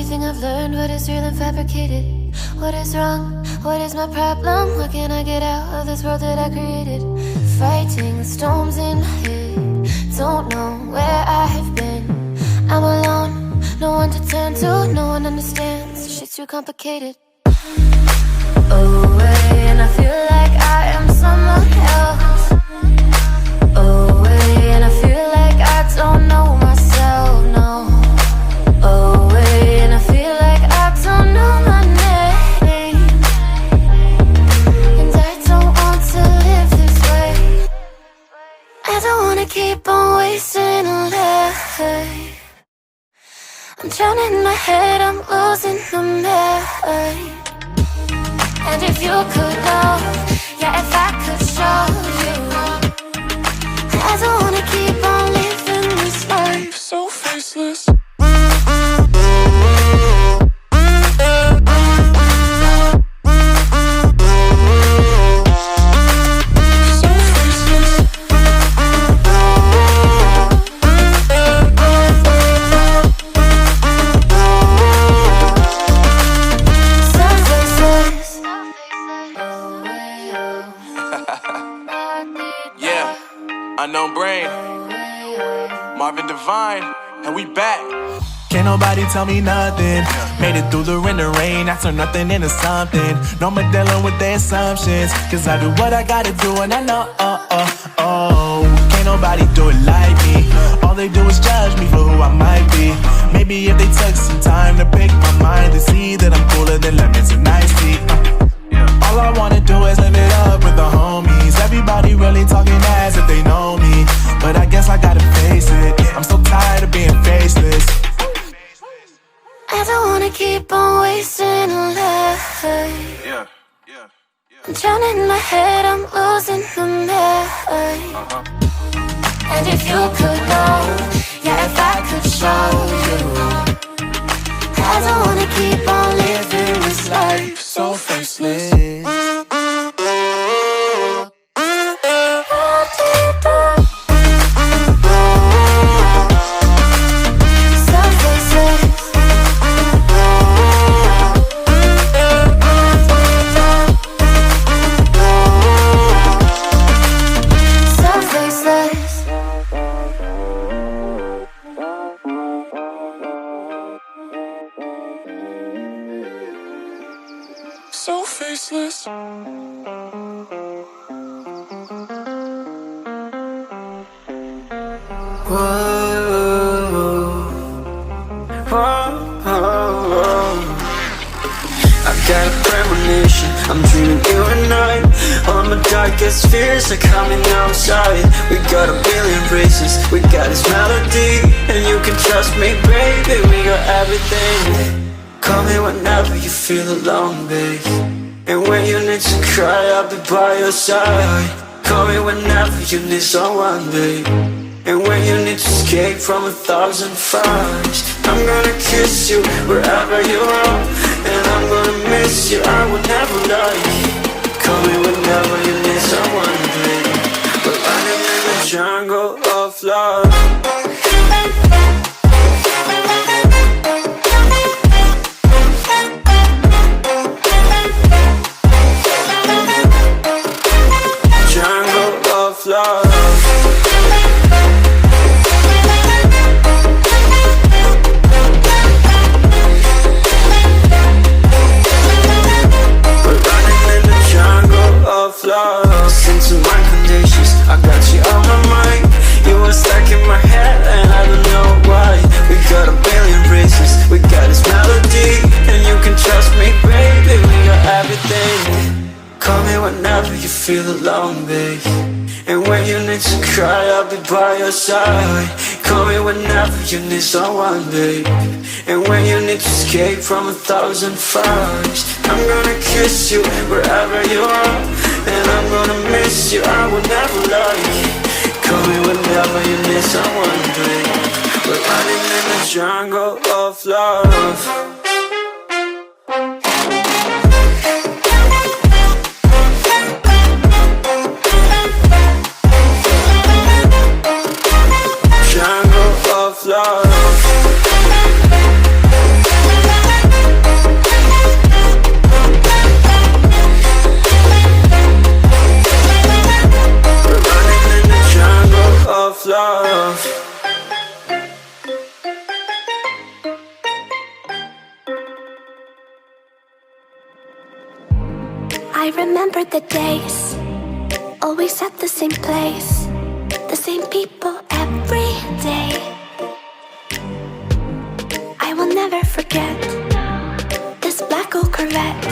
everything I've learned, what is real and fabricated? What is wrong? What is my problem? What can I get out of this world that I created? Fighting the storms in my head, don't know where I have been. I'm alone, no one to turn to, no one understands, shit's too complicated. Away, and I feel like I am someone else. Away, and I feel like I don't know myself, no. Away, and I feel like I don't know my name. And I don't want to live this way. I don't wanna keep on wasting a life. I'm drowning in my head, I'm losing my mind. And if you could know, yeah, if I could show you, I don't wanna keep on living this life so faceless. Unknown brain, Marvin Divine, and we back. Can't nobody tell me nothing. Made it through the rain and rain, I turn nothing into something. No more dealing with their assumptions, cause I do what I gotta do and I know, can't nobody do it like me. All they do is judge me for who I might be. Maybe if they took some time to pick my mind, they see that I'm cooler than lemons and iced tea. All I wanna do is live it up with the homies. Everybody really talking as if they know me, but I guess I gotta face it, I'm so tired of being faceless. I don't wanna keep on wasting a life. I'm drowning in my head, I'm losing my mind. And if you could know, yeah, if I could show you, I don't wanna keep on living this life so faceless. So faceless. I've got a premonition, I'm dreaming you and I. All my darkest fears are coming outside. We got a billion races, we got this melody, and you can trust me, baby, we got everything. Call me whenever you feel alone, babe. And when you need to cry, I'll be by your side. Call me whenever you need someone, babe. And when you need to escape from 1,000 fires, I'm gonna kiss you wherever you are, and I'm gonna miss you, I will never lie. Call me whenever you need someone, babe. We're running in the jungle of love. Love. We're running in the jungle of love. Listen to my conditions, I got you on my mind. You were stuck in my head and I don't know why. We got a billion races, we got this melody, and you can trust me, baby, we got everything. Call me whenever you feel alone, babe. And when you need to cry, I'll be by your side. Call me whenever you need someone, babe. And when you need to escape from 1,000 fires, I'm gonna kiss you wherever you are, and I'm gonna miss you, I will never lie. Call me whenever you need someone, babe. We're running in the jungle of love. Love. I remember the days, always at the same place, the same people every day. I will never forget this black old Corvette.